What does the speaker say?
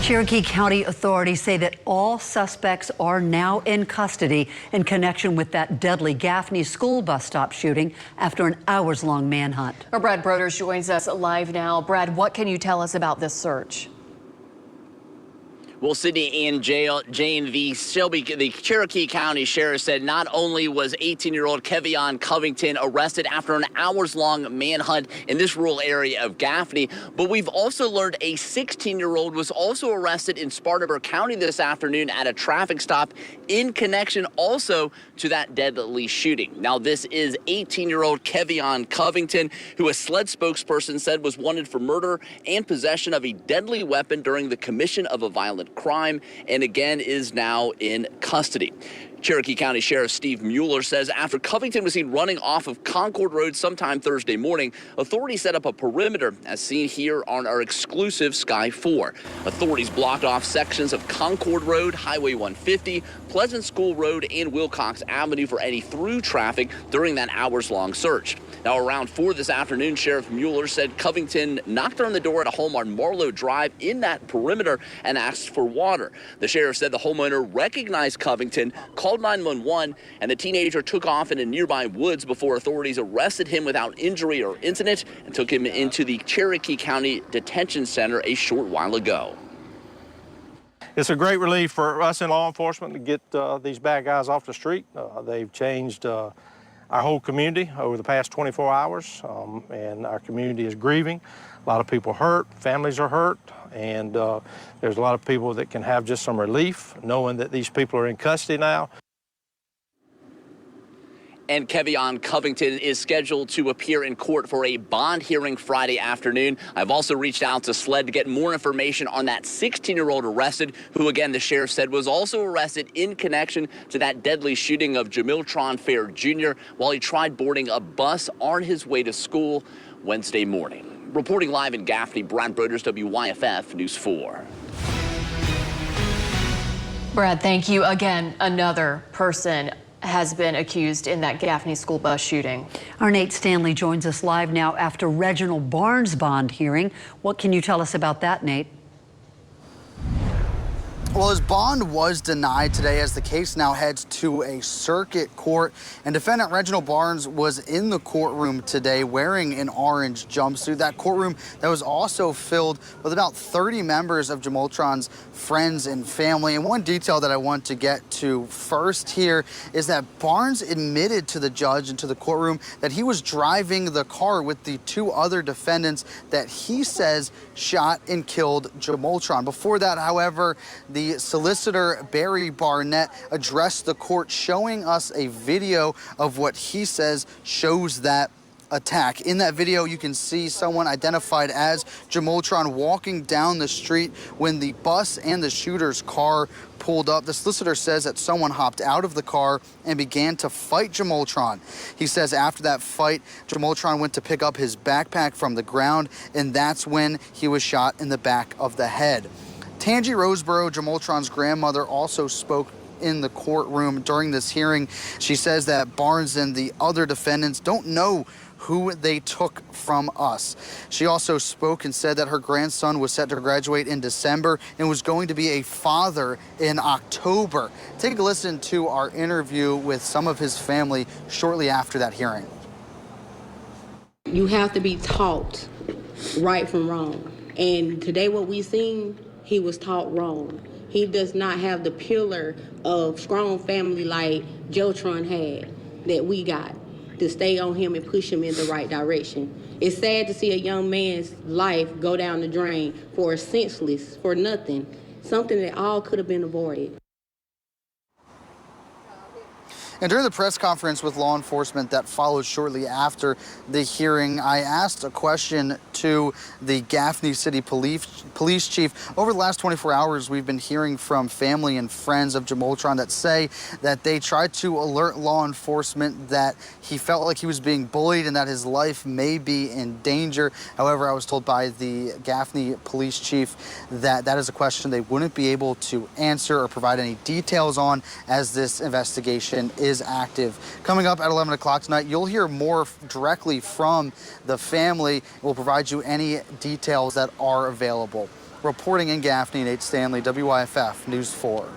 Cherokee County authorities say that all suspects are now in custody in connection with that deadly Gaffney school bus stop shooting after an hours-long manhunt. Our Brad Broders joins us live now. Brad, what can you tell us about this search? Well, Sydney and Jane, the Cherokee County Sheriff said not only was 18-year-old Kevion Covington arrested after an hours-long manhunt in this rural area of Gaffney, but we've also learned a 16-year-old was also arrested in Spartanburg County this afternoon at a traffic stop in connection also to that deadly shooting. Now, this is 18-year-old Kevion Covington, who a SLED spokesperson said was wanted for murder and possession of a deadly weapon during the commission of a violent crime, and again is now in custody. Cherokee County Sheriff Steve Mueller says after Covington was seen running off of Concord Road sometime Thursday morning, authorities set up a perimeter as seen here on our exclusive Sky 4. Authorities blocked off sections of Concord Road, Highway 150, Pleasant School Road, and Wilcox Avenue for any through traffic during that hours-long search. Now, around 4 this afternoon, Sheriff Mueller said Covington knocked on the door at a home on Marlowe Drive in that perimeter and asked for water. The sheriff said the homeowner recognized Covington, called 911, and the teenager took off in a nearby woods before authorities arrested him without injury or incident and took him into the Cherokee County Detention Center a short while ago. It's a great relief for us in law enforcement to get these bad guys off the street. They've changed our whole community over the past 24 hours, and our community is grieving. A lot of people hurt, families are hurt, and there's a lot of people that can have just some relief knowing that these people are in custody now. And Kevion Covington is scheduled to appear in court for a bond hearing Friday afternoon. I've also reached out to SLED to get more information on that 16-year-old arrested, who, again, the sheriff said was also arrested in connection to that deadly shooting of Jamiltron Fair Jr. while he tried boarding a bus on his way to school Wednesday morning. Reporting live in Gaffney, Brad Broders, WYFF News 4. Brad, thank you. Again, another person has been accused in that Gaffney school bus shooting. Our Nate Stanley joins us live now after Reginald Barnes' bond hearing. What can you tell us about that, Nate? Well, his bond was denied today as the case now heads to a circuit court. And defendant Reginald Barnes was in the courtroom today wearing an orange jumpsuit. That courtroom that was also filled with about 30 members of Jamiltron's friends and family. And one detail that I want to get to first here is that Barnes admitted to the judge and to the courtroom that he was driving the car with the 2 other defendants that he says shot and killed Jamiltron. Before that, however, the solicitor Barry Barnett addressed the court, showing us a video of what he says shows that attack. In that video, you can see someone identified as Jamiltron walking down the street when the bus and the shooter's car pulled up. The solicitor says that someone hopped out of the car and began to fight Jamiltron. He says after that fight, Jamiltron went to pick up his backpack from the ground, and that's when he was shot in the back of the head. Tangi Roseborough, Jamiltron's grandmother, also spoke in the courtroom during this hearing. She says that Barnes and the other defendants don't know who they took from us. She also spoke and said that her grandson was set to graduate in December and was going to be a father in October. Take a listen to our interview with some of his family shortly after that hearing. You have to be taught right from wrong. And today what we seen, he was taught wrong. He does not have the pillar of strong family like Jamiltron had that we got to stay on him and push him in the right direction. It's sad to see a young man's life go down the drain for senseless, for nothing, something that all could have been avoided. And during the press conference with law enforcement that followed shortly after the hearing, I asked a question to the Gaffney City Police Chief. Over the last 24 hours, we've been hearing from family and friends of Jamiltron that say that they tried to alert law enforcement that he felt like he was being bullied and that his life may be in danger. However, I was told by the Gaffney Police Chief that that is a question they wouldn't be able to answer or provide any details on as this investigation is active. Coming up at 11 o'clock tonight, you'll hear more directly from the family. We'll provide provide you any details that are available. Reporting in Gaffney, Nate Stanley, WYFF News 4.